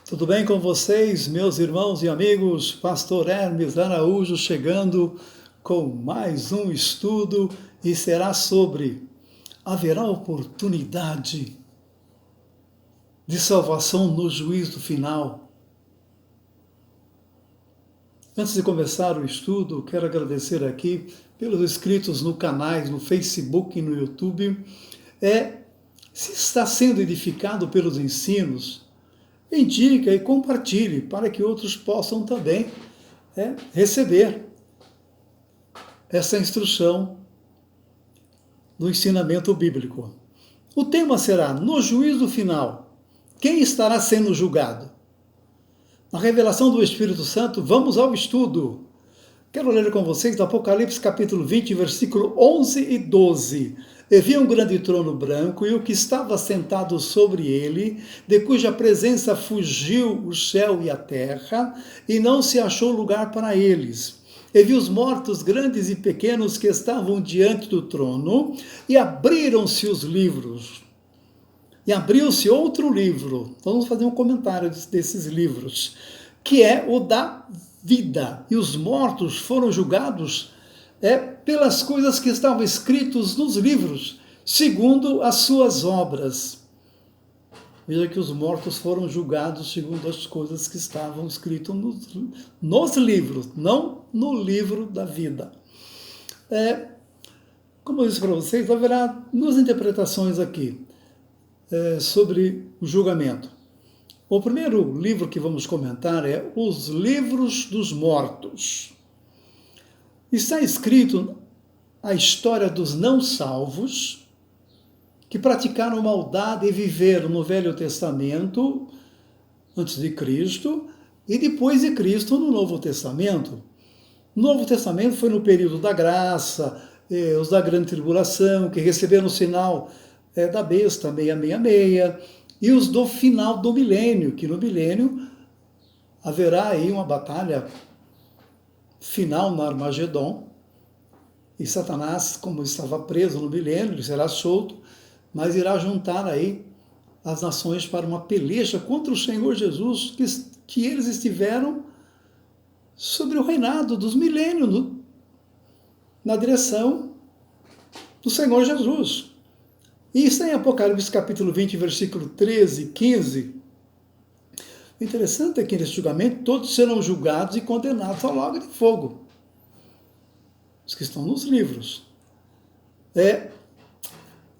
Tudo bem com vocês, meus irmãos e amigos? Pastor Hermes Araújo chegando com mais um estudo e será sobre: haverá oportunidade de salvação no juízo final? Antes de começar o estudo, quero agradecer aqui pelos inscritos no canais, no Facebook e no YouTube. Se está sendo edificado pelos ensinos, indica e compartilhe para que outros possam também receber essa instrução do ensinamento bíblico. O tema será: no juízo final, quem estará sendo julgado? Na revelação do Espírito Santo, vamos ao estudo. Quero ler com vocês Apocalipse capítulo 20, versículo 11 e 12. E vi um grande trono branco, e o que estava sentado sobre ele, de cuja presença fugiu o céu e a terra, e não se achou lugar para eles. E vi os mortos, grandes e pequenos, que estavam diante do trono, e abriram-se os livros. E abriu-se outro livro, vamos fazer um comentário desses livros, que é o da vida. E os mortos foram julgados pelas coisas que estavam escritas nos livros, segundo as suas obras. Veja que os mortos foram julgados segundo as coisas que estavam escritas nos livros, não no livro da vida. Como eu disse para vocês, haverá duas interpretações aqui sobre o julgamento. O primeiro livro que vamos comentar é Os Livros dos Mortos. Está escrito a história dos não salvos que praticaram maldade e viveram no Velho Testamento, antes de Cristo, e depois de Cristo no Novo Testamento. O Novo Testamento foi no período da graça, os da grande tribulação, que receberam o sinal da besta 666, e os do final do milênio, que no milênio haverá aí uma batalha final no Armagedon, e Satanás, como estava preso no milênio, ele será solto, mas irá juntar aí as nações para uma peleja contra o Senhor Jesus, que eles estiveram sobre o reinado dos milênios, na direção do Senhor Jesus. E está em Apocalipse capítulo 20, versículo 13 e 15. O interessante é que nesse julgamento todos serão julgados e condenados ao lago de fogo. Os que estão nos livros.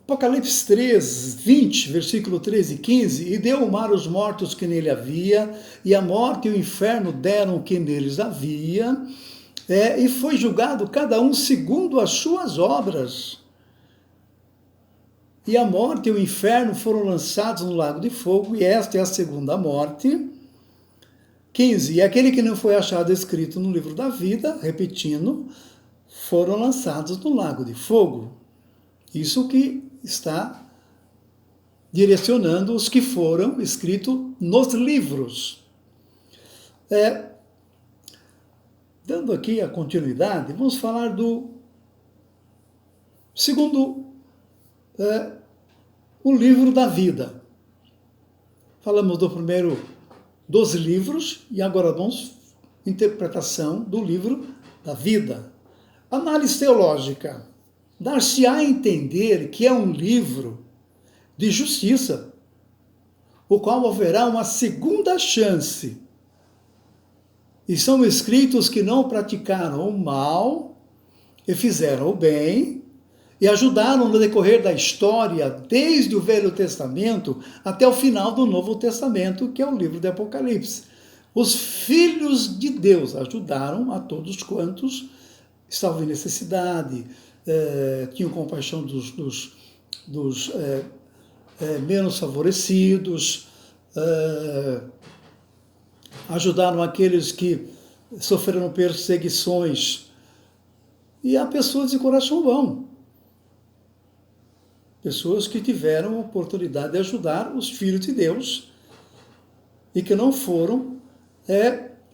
Apocalipse 3, 20, versículo 13 e 15. E deu o mar os mortos que nele havia, e a morte e o inferno deram o que neles havia, e foi julgado cada um segundo as suas obras. E a morte e o inferno foram lançados no lago de fogo, e esta é a segunda morte. 15. E aquele que não foi achado escrito no livro da vida, repetindo, foram lançados no lago de fogo. Isso que está direcionando os que foram escritos nos livros. Dando aqui a continuidade, vamos falar do segundo o livro da vida. Falamos do primeiro dos livros e agora vamos interpretação do livro da vida. Análise teológica. Dar-se-á a entender que é um livro de justiça, o qual haverá uma segunda chance. E são escritos que não praticaram o mal e fizeram o bem, e ajudaram no decorrer da história, desde o Velho Testamento até o final do Novo Testamento, que é o livro de Apocalipse. Os filhos de Deus ajudaram a todos quantos estavam em necessidade, tinham compaixão dos menos favorecidos, ajudaram aqueles que sofreram perseguições. E há pessoas de coração bom. Pessoas que tiveram a oportunidade de ajudar os filhos de Deus e que não foram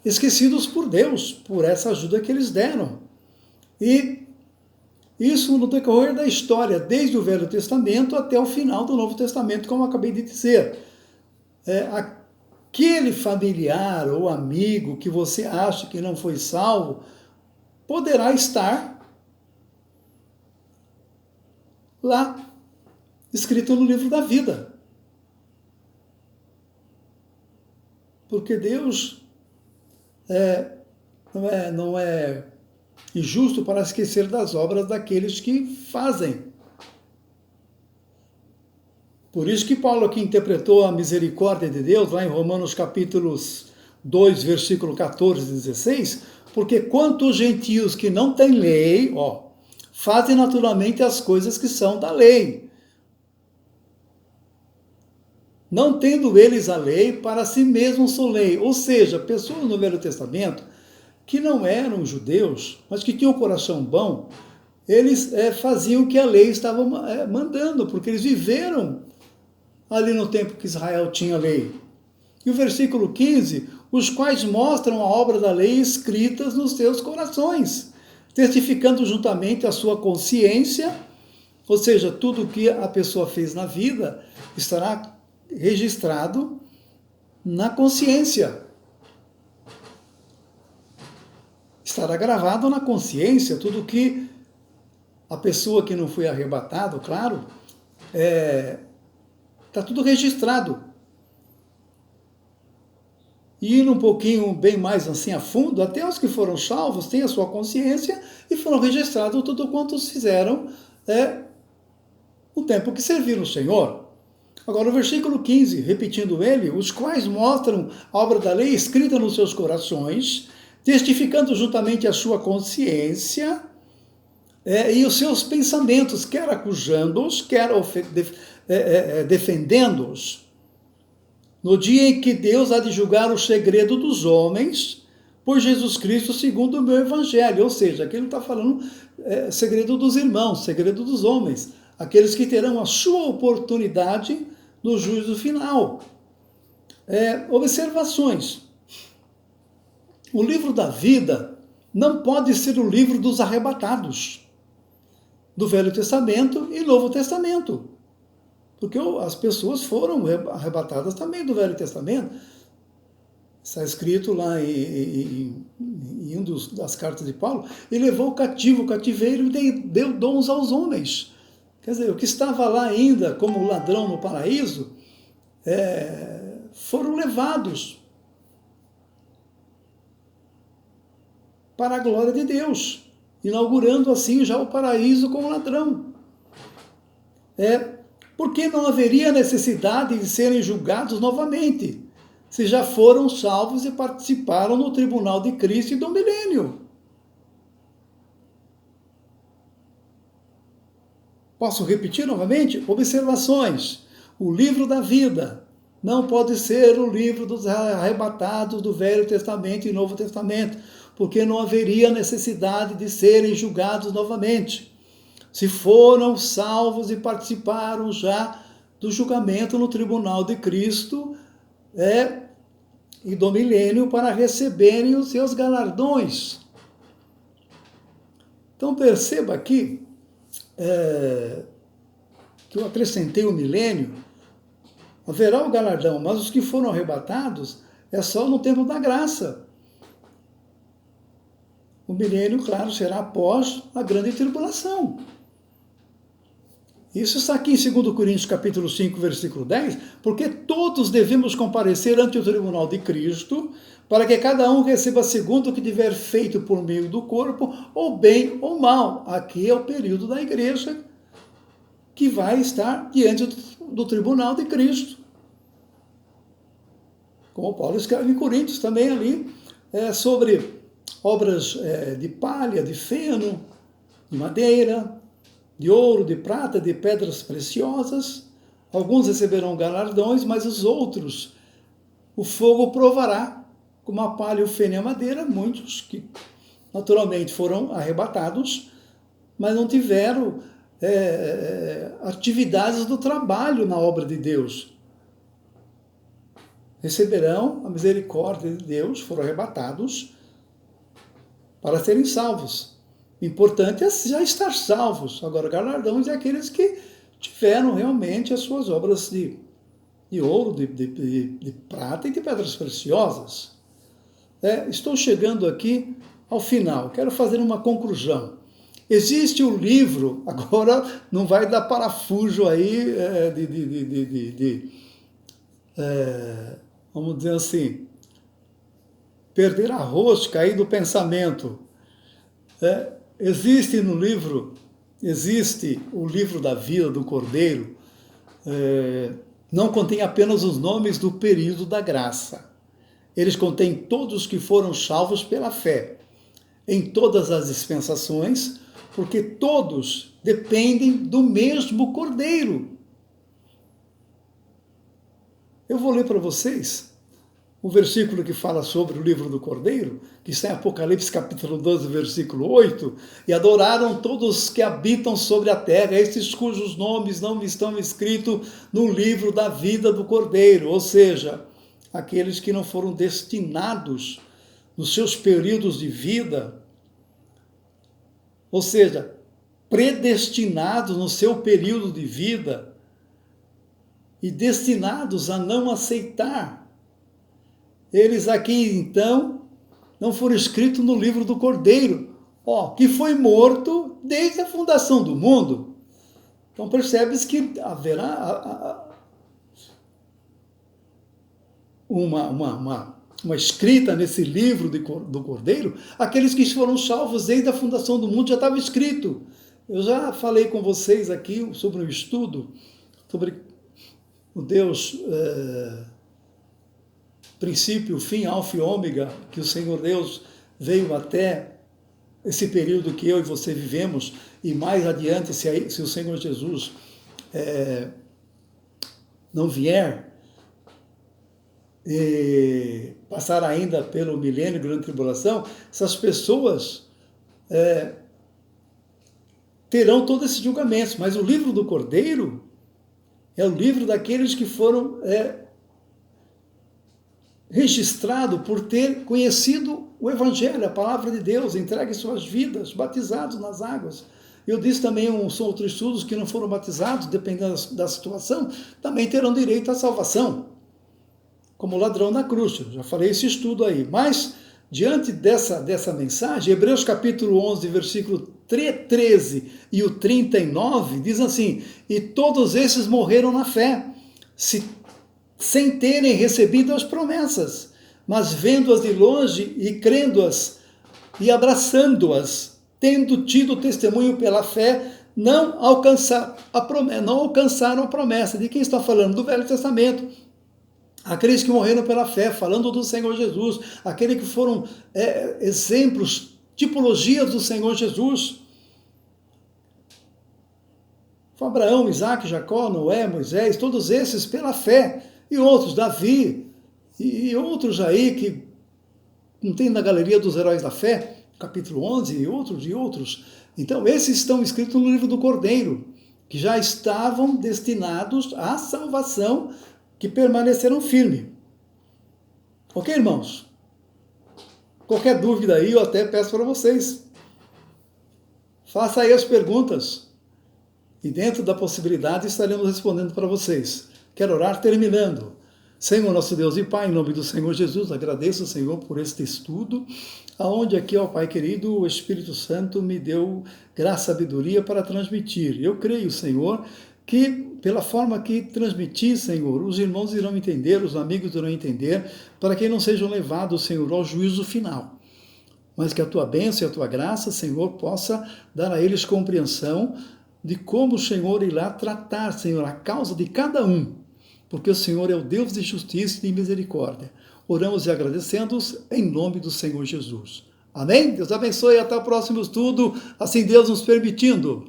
esquecidos por Deus, por essa ajuda que eles deram. E isso no decorrer da história, desde o Velho Testamento até o final do Novo Testamento, como eu acabei de dizer. aquele familiar ou amigo que você acha que não foi salvo, poderá estar lá, escrito no livro da vida. Porque Deus não é injusto para esquecer das obras daqueles que fazem. Por isso que Paulo aqui interpretou a misericórdia de Deus, lá em Romanos capítulos 2, versículo 14 e 16, porque quanto os gentios que não têm lei, fazem naturalmente as coisas que são da lei, não tendo eles a lei, para si mesmos são lei. Ou seja, pessoas no Velho Testamento que não eram judeus, mas que tinham um coração bom, eles faziam o que a lei estava mandando, porque eles viveram ali no tempo que Israel tinha lei. E o versículo 15, os quais mostram a obra da lei escritas nos seus corações, testificando juntamente a sua consciência, ou seja, tudo o que a pessoa fez na vida estará registrado na consciência. Estará gravado na consciência tudo que a pessoa que não foi arrebatado, claro, está tudo registrado. E indo um pouquinho bem mais assim a fundo, até os que foram salvos têm a sua consciência e foram registrados tudo quanto fizeram no tempo que serviram o Senhor. Agora o versículo 15, repetindo ele, os quais mostram a obra da lei escrita nos seus corações, testificando juntamente a sua consciência e os seus pensamentos, quer acusando-os, quer defendendo-os. No dia em que Deus há de julgar o segredo dos homens, por Jesus Cristo, segundo o meu evangelho. Ou seja, aqui ele está falando segredo dos irmãos, segredo dos homens, aqueles que terão a sua oportunidade no juízo final. Observações. O livro da vida não pode ser o livro dos arrebatados, do Velho Testamento e Novo Testamento. Porque as pessoas foram arrebatadas também do Velho Testamento. Está escrito lá em uma das cartas de Paulo, ele levou o cativeiro e deu dons aos homens. Quer dizer, o que estava lá ainda como ladrão no paraíso, foram levados para a glória de Deus, inaugurando assim já o paraíso como ladrão. Porque não haveria necessidade de serem julgados novamente, se já foram salvos e participaram no tribunal de Cristo e do milênio. Posso repetir novamente? Observações. O livro da vida não pode ser o livro dos arrebatados do Velho Testamento e Novo Testamento, porque não haveria necessidade de serem julgados novamente, se foram salvos e participaram já do julgamento no tribunal de Cristo e do milênio para receberem os seus galardões. Então perceba aqui que eu acrescentei o milênio, haverá o galardão, mas os que foram arrebatados é só no tempo da graça. O milênio, claro, será após a grande tribulação. Isso está aqui em 2 Coríntios capítulo 5, versículo 10, porque todos devemos comparecer ante o tribunal de Cristo, para que cada um receba segundo o que tiver feito por meio do corpo, ou bem ou mal. Aqui é o período da igreja que vai estar diante do tribunal de Cristo. Como Paulo escreve em Coríntios também ali, sobre obras de palha, de feno, de madeira, de ouro, de prata, de pedras preciosas. Alguns receberão galardões, mas os outros o fogo provará, como a palha, o feno e a madeira. Muitos que naturalmente foram arrebatados, mas não tiveram atividades do trabalho na obra de Deus. Receberão a misericórdia de Deus, foram arrebatados para serem salvos. O importante é já estar salvos. Agora, galardões é aqueles que tiveram realmente as suas obras de ouro, de prata e de pedras preciosas. Estou chegando aqui ao final, quero fazer uma conclusão. Existe o livro, agora não vai dar parafuso aí vamos dizer assim, perder a rosca aí do pensamento. Existe o livro da vida do Cordeiro, não contém apenas os nomes do período da graça. Eles contêm todos que foram salvos pela fé, em todas as dispensações, porque todos dependem do mesmo Cordeiro. Eu vou ler para vocês o versículo que fala sobre o livro do Cordeiro, que está em Apocalipse capítulo 12, versículo 8, e adoraram todos que habitam sobre a terra, esses cujos nomes não estão escritos no livro da vida do Cordeiro, ou seja, aqueles que não foram destinados nos seus períodos de vida, ou seja, predestinados no seu período de vida e destinados a não aceitar. Eles aqui, então, não foram escritos no livro do Cordeiro, que foi morto desde a fundação do mundo. Então percebes que haverá uma escrita nesse livro do Cordeiro, aqueles que foram salvos desde a fundação do mundo já estava escrito. Eu já falei com vocês aqui sobre um estudo, sobre o Deus princípio, fim, alfa e ômega, que o Senhor Deus veio até esse período que eu e você vivemos, e mais adiante, se o Senhor Jesus não vier, e passar ainda pelo milênio, grande tribulação, essas pessoas terão todos esses julgamentos. Mas o livro do Cordeiro é o livro daqueles que foram registrados por ter conhecido o Evangelho, a palavra de Deus, entregue suas vidas, batizados nas águas. Eu disse também são outros estudos que não foram batizados, dependendo da situação, também terão direito à salvação, como o ladrão na cruz. Eu já falei esse estudo aí. Mas, diante dessa mensagem, Hebreus capítulo 11, versículo 13 e o 39, diz assim: e todos esses morreram na fé, sem terem recebido as promessas, mas vendo-as de longe e crendo-as e abraçando-as, tendo tido testemunho pela fé, não alcançaram a promessa. De quem está falando? Do Velho Testamento. Aqueles que morreram pela fé, falando do Senhor Jesus, aqueles que foram exemplos, tipologias do Senhor Jesus. Foi Abraão, Isaac, Jacó, Noé, Moisés, todos esses pela fé. E outros, Davi, e outros aí que não tem na galeria dos heróis da fé, capítulo 11, e outros. Então, esses estão escritos no livro do Cordeiro, que já estavam destinados à salvação, que permaneceram firmes. Ok, irmãos? Qualquer dúvida aí, eu até peço para vocês. Faça aí as perguntas. E dentro da possibilidade estaremos respondendo para vocês. Quero orar terminando. Senhor, nosso Deus e Pai, em nome do Senhor Jesus, agradeço, Senhor, por este estudo, aonde aqui, ó Pai querido, o Espírito Santo me deu graça e sabedoria para transmitir. Eu creio, Senhor, que pela forma que transmitir, Senhor, os irmãos irão entender, os amigos irão entender, para que não sejam levados, Senhor, ao juízo final. Mas que a Tua bênção e a Tua graça, Senhor, possa dar a eles compreensão de como o Senhor irá tratar, Senhor, a causa de cada um, porque o Senhor é o Deus de justiça e de misericórdia. Oramos e agradecendo-os em nome do Senhor Jesus. Amém? Deus abençoe e até o próximo estudo, assim Deus nos permitindo.